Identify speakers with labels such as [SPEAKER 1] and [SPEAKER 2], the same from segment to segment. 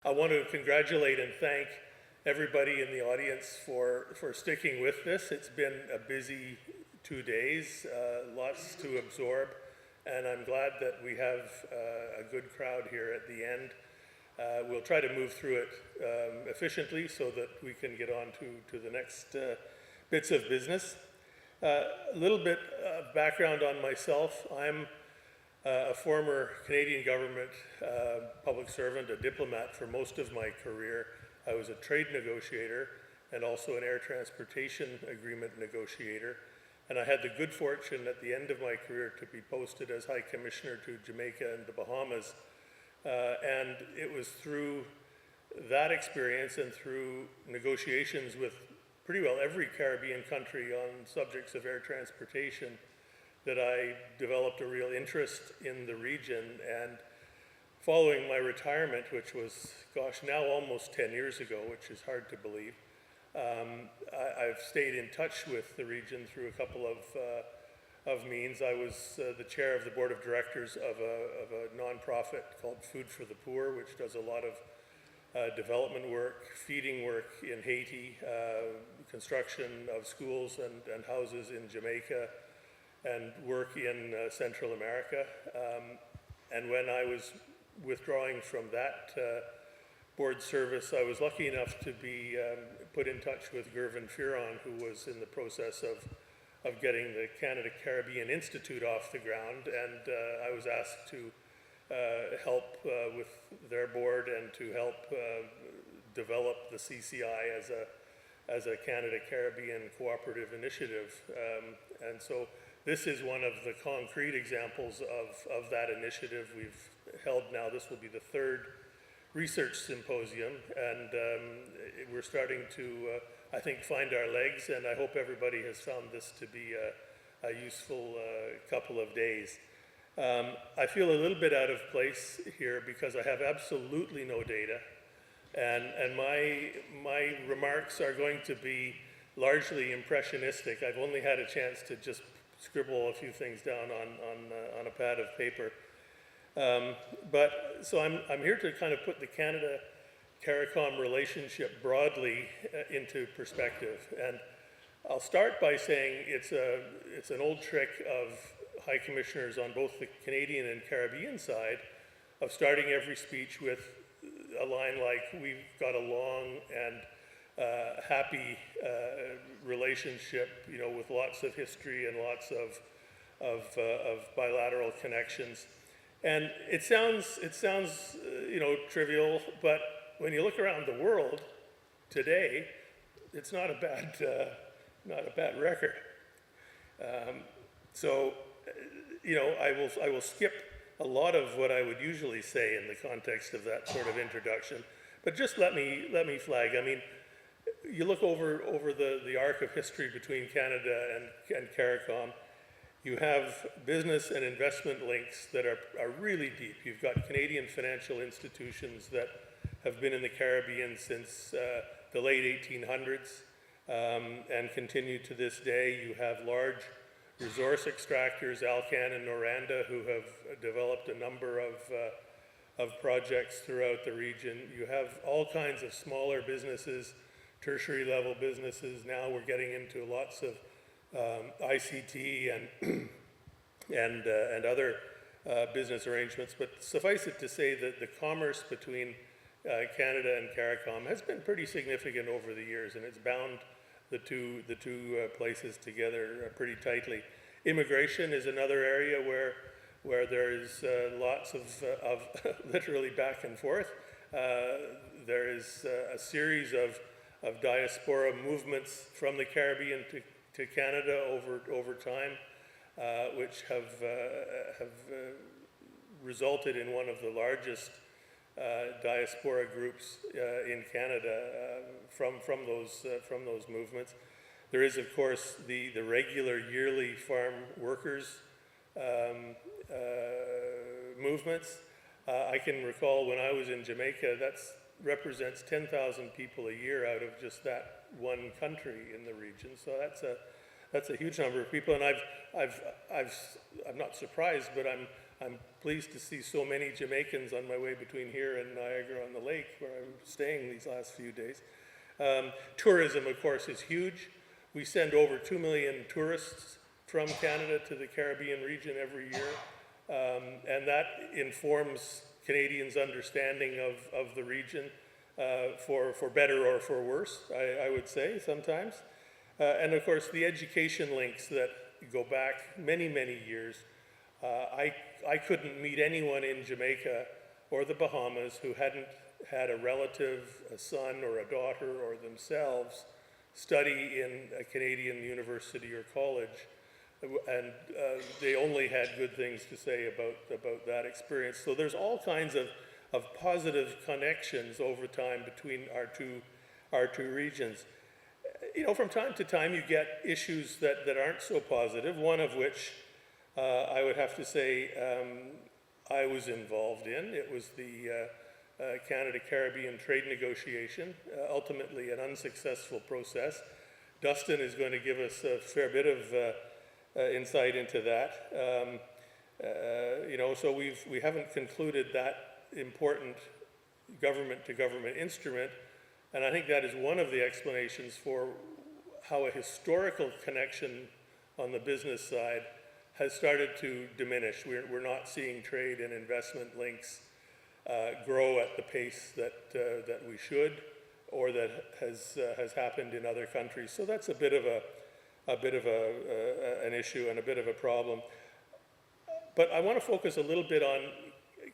[SPEAKER 1] I want to congratulate and thank everybody in the audience for sticking with this. It's been a busy 2 days, lots to absorb, and I'm glad that we have a good crowd here at the end. We'll try to move through it efficiently so that we can get on to the next bits of business. A little bit of background on myself. I'm a former Canadian government public servant, a diplomat for most of my career. I was a trade negotiator and also an air transportation agreement negotiator. And I had the good fortune at the end of my career to be posted as High Commissioner to Jamaica and the Bahamas. And it was through that experience and through negotiations with pretty well every Caribbean country on subjects of air transportation that I developed a real interest in the region. And following my retirement, which was, gosh, now almost 10 years ago, which is hard to believe, I've stayed in touch with the region through a couple of means. I was the chair of the board of directors of a nonprofit called Food for the Poor, which does a lot of development work, feeding work in Haiti, construction of schools and houses in Jamaica, and work in Central America. And when I was withdrawing from that board service, I was lucky enough to be put in touch with Gervin Fearon, who was in the process of getting the Canada-CARICOM Institute off the ground, and I was asked to help with their board and to help develop the CCI as a Canada-Caribbean cooperative initiative. And so this is one of the concrete examples of that initiative we've held now. This will be the third research symposium, and we're starting to, I think, find our legs, and I hope everybody has found this to be a useful couple of days. I feel a little bit out of place here because I have absolutely no data, and my remarks are going to be largely impressionistic. I've only had a chance to just scribble a few things down on a pad of paper. So I'm here to kind of put the Canada-CARICOM relationship broadly into perspective. And I'll start by saying it's an old trick of High Commissioners on both the Canadian and Caribbean side of starting every speech with a line like, "We've got a long and happy relationship, you know, with lots of history and lots of bilateral connections." And it sounds you know, trivial, but when you look around the world today, it's not a bad record. So you know, I will skip a lot of what I would usually say in the context of that sort of introduction, but just let me flag. I mean, you look over the arc of history between Canada and CARICOM, you have business and investment links that are really deep. You've got Canadian financial institutions that have been in the Caribbean since the late 1800s and continue to this day. You have large resource extractors, Alcan and Noranda, who have developed a number of projects throughout the region. You have all kinds of smaller businesses, tertiary level businesses. Now we're getting into lots of ICT and other business arrangements. But suffice it to say that the commerce between Canada and CARICOM has been pretty significant over the years, and it's bound the two places together pretty tightly. Immigration is another area where there is lots of literally back and forth. There is a series of diaspora movements from the Caribbean to Canada over time, which have resulted in one of the largest diaspora groups in Canada from those movements. There is, of course, the regular yearly farm workers movements. I can recall when I was in Jamaica, that represents 10,000 people a year out of just that one country in the region. So that's a huge number of people, and I'm not surprised, but I'm pleased to see so many Jamaicans on my way between here and Niagara-on-the-Lake, where I'm staying these last few days. Tourism, of course, is huge. We send over 2 million tourists from Canada to the Caribbean region every year, and that informs Canadians' understanding of the region, for better or for worse, I would say sometimes. And of course, the education links that go back many, many years. I couldn't meet anyone in Jamaica or the Bahamas who hadn't had a relative, a son or a daughter or themselves study in a Canadian university or college. And they only had good things to say about that experience. So there's all kinds of positive connections over time between our two regions. You know, from time to time you get issues that aren't so positive, one of which I would have to say I was involved in. It was the Canada-CARICOM trade negotiation, ultimately an unsuccessful process. Dustin is going to give us a fair bit of insight into that. You know, so we haven't concluded that important government-to-government instrument, and I think that is one of the explanations for how a historical connection on the business side has started to diminish. We're not seeing trade and investment links grow at the pace that we should, or that has happened in other countries. So that's a bit of an issue and a bit of a problem. But I want to focus a little bit on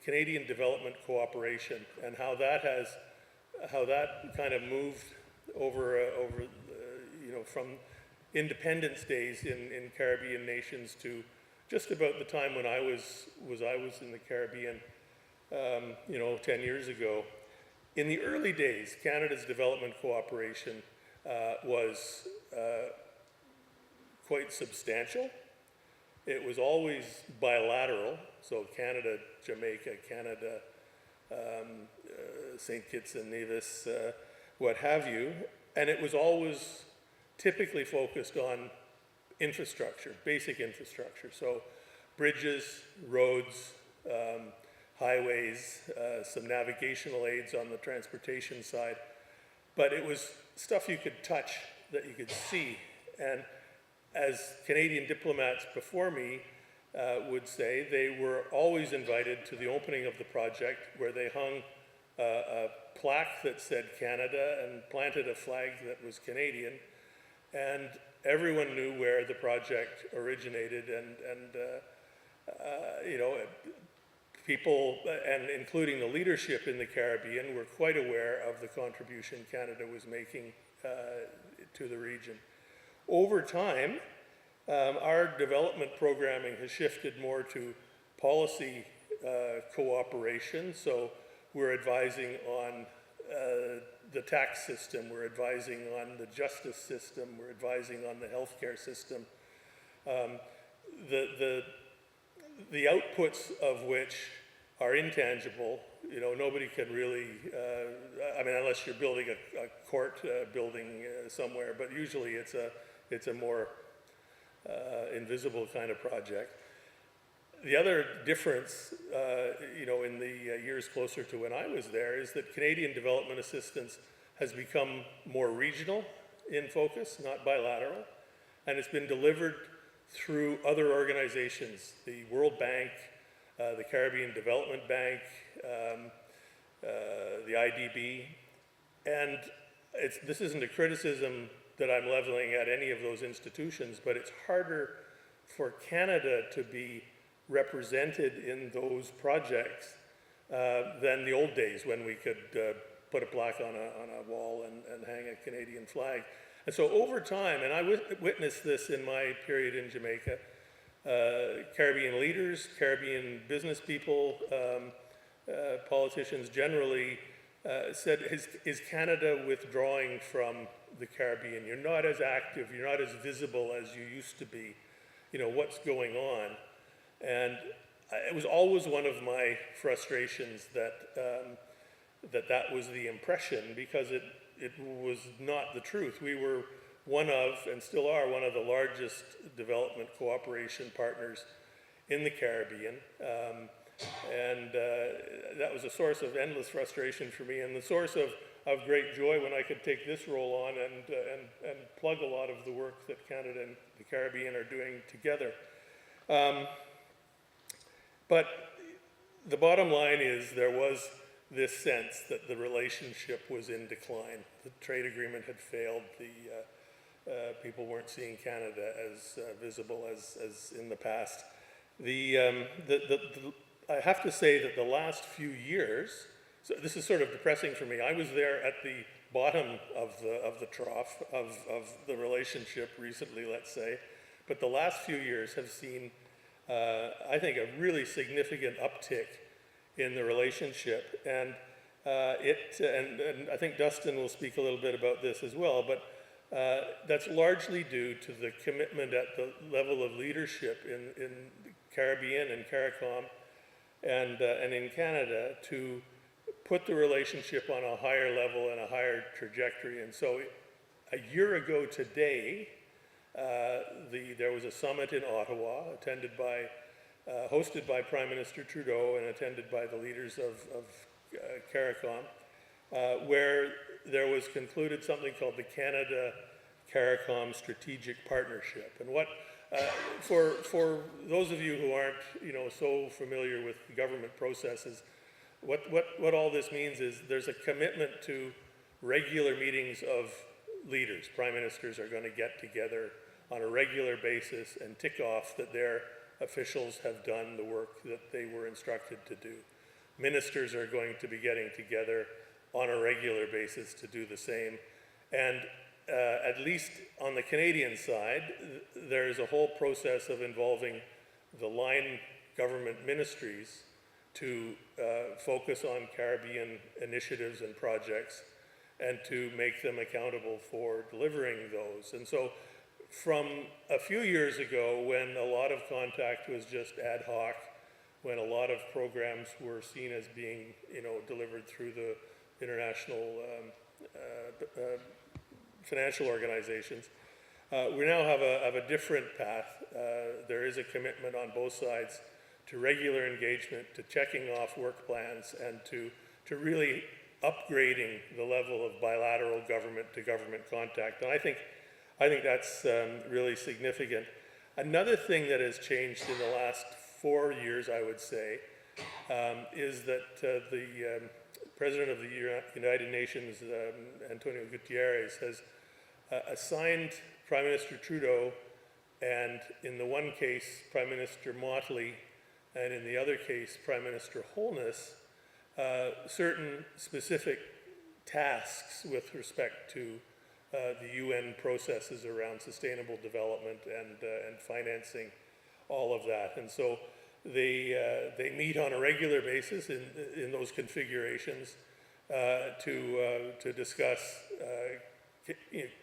[SPEAKER 1] Canadian development cooperation and how that kind of moved over you know, from independence days in Caribbean nations to just about the time when I was in the Caribbean, you know, 10 years ago. In the early days, Canada's development cooperation was quite substantial. It was always bilateral, so Canada, Jamaica, Canada, St. Kitts and Nevis, what have you, and it was always typically focused on infrastructure, basic infrastructure, so bridges, roads, highways, some navigational aids on the transportation side, but it was stuff you could touch, that you could see, and as Canadian diplomats before me would say, they were always invited to the opening of the project, where they hung a plaque that said Canada and planted a flag that was Canadian, and everyone knew where the project originated, and you know, people, and including the leadership in the Caribbean, were quite aware of the contribution Canada was making to the region. Over time, our development programming has shifted more to policy cooperation, so we're advising on the tax system, we're advising on the justice system, we're advising on the healthcare system. The outputs of which are intangible. You know, nobody can really, I mean, unless you're building a court building somewhere, but usually it's a more invisible kind of project. The other difference, you know, in the years closer to when I was there, is that Canadian development assistance has become more regional in focus, not bilateral, and it's been delivered through other organizations, the World Bank, the Caribbean Development Bank, the IDB, and this isn't a criticism that I'm leveling at any of those institutions, but it's harder for Canada to be represented in those projects than the old days when we could put a plaque on a wall and hang a Canadian flag. And so over time, and I witnessed this in my period in Jamaica, Caribbean leaders, Caribbean business people, politicians generally said, is Canada withdrawing from the Caribbean? You're not as active, you're not as visible as you used to be. You know, what's going on? And it was always one of my frustrations that that was the impression, because it was not the truth. We were one of, and still are, one of the largest development cooperation partners in the Caribbean. That was a source of endless frustration for me, and the source of great joy when I could take this role on and plug a lot of the work that Canada and the Caribbean are doing together. But the bottom line is there was this sense that the relationship was in decline. The trade agreement had failed. People weren't seeing Canada as visible as in the past. I have to say that the last few years, so this is sort of depressing for me. I was there at the bottom of the trough of the relationship recently, let's say, but the last few years have seen, I think, a really significant uptick in the relationship, and I think Dustin will speak a little bit about this as well, but that's largely due to the commitment at the level of leadership in the Caribbean and CARICOM and in Canada to put the relationship on a higher level and a higher trajectory. And so a year ago today, there was a summit in Ottawa hosted by Prime Minister Trudeau and attended by the leaders of CARICOM, where there was concluded something called the Canada-CARICOM Strategic Partnership. And what, for those of you who aren't, so familiar with government processes, what all this means is there's a commitment to regular meetings of leaders. Prime ministers are going to get together on a regular basis and tick off that their officials have done the work that they were instructed to do. Ministers are going to be getting together on a regular basis to do the same. And at least on the Canadian side, there's a whole process of involving the line government ministries to focus on Caribbean initiatives and projects and to make them accountable for delivering those. And so from a few years ago, when a lot of contact was just ad hoc, when a lot of programs were seen as being delivered through the international financial organizations, we now have a different path. There is a commitment on both sides to regular engagement, to checking off work plans, and to really upgrading the level of bilateral government-to-government contact. And I think that's really significant. Another thing that has changed in the last 4 years, I would say, is that the President of the United Nations, Antonio Guterres, has assigned Prime Minister Trudeau, and in the one case, Prime Minister Motley, and in the other case, Prime Minister Holness, certain specific tasks with respect to the UN processes around sustainable development and financing all of that. And so they meet on a regular basis in those configurations to discuss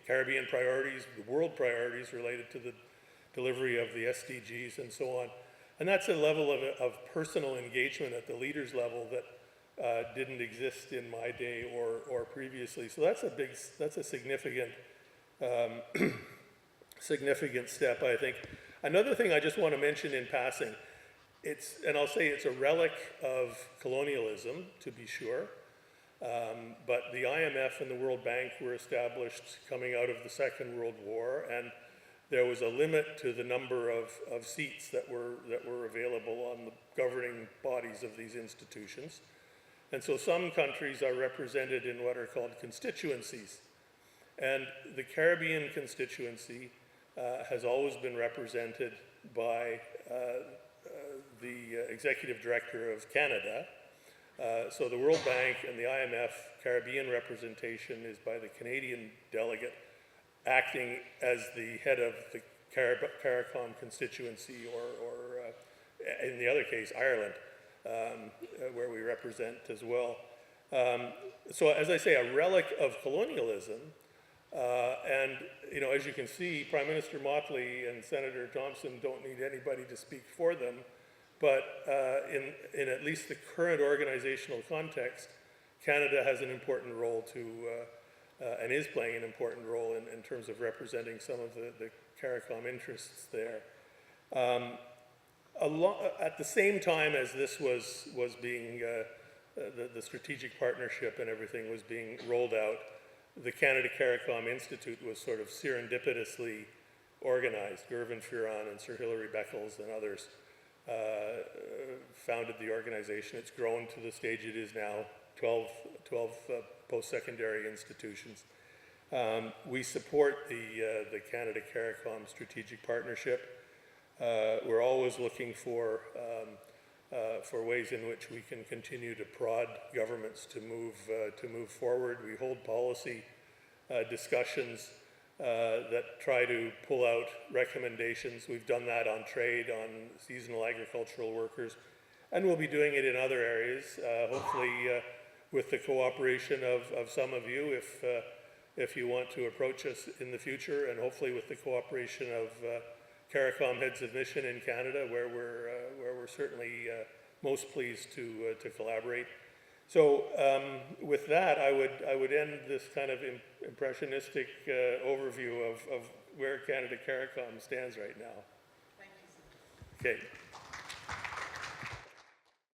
[SPEAKER 1] Caribbean priorities, the world priorities related to the delivery of the SDGs and so on. And that's a level of personal engagement at the leaders level that didn't exist in my day or previously. So that's a significant significant step, I think. Another thing I just want to mention in passing, and I'll say it's a relic of colonialism, to be sure, but the IMF and the World Bank were established coming out of the Second World War, and there was a limit to the number of seats that were available on the governing bodies of these institutions. And so some countries are represented in what are called constituencies. And the Caribbean constituency has always been represented by the Executive Director of Canada. So the World Bank and the IMF Caribbean representation is by the Canadian delegate acting as the head of the CARICOM constituency, or in the other case, Ireland, where we represent as well. So as I say, a relic of colonialism, and as you can see, Prime Minister Motley and Senator Thompson don't need anybody to speak for them, but in at least the current organizational context, Canada has an important role to, and is playing an important role in terms of representing some of the CARICOM interests there. At the same time as this was being, the strategic partnership and everything was being rolled out, the Canada-CARICOM Institute was sort of serendipitously organized. Gervin Furon and Sir Hilary Beckles and others founded the organization. It's grown to the stage it is now, 12 post-secondary institutions. We support the Canada-CARICOM strategic partnership. We're always looking for ways in which we can continue to prod governments to move forward. We hold policy discussions that try to pull out recommendations. We've done that on trade, on seasonal agricultural workers, and we'll be doing it in other areas, hopefully with the cooperation of some of you if you want to approach us in the future, and hopefully with the cooperation of CARICOM heads of mission in Canada, where we're certainly most pleased to collaborate. So with that, I would end this kind of impressionistic overview of where Canada-CARICOM stands right now.
[SPEAKER 2] Thank you.
[SPEAKER 1] Okay.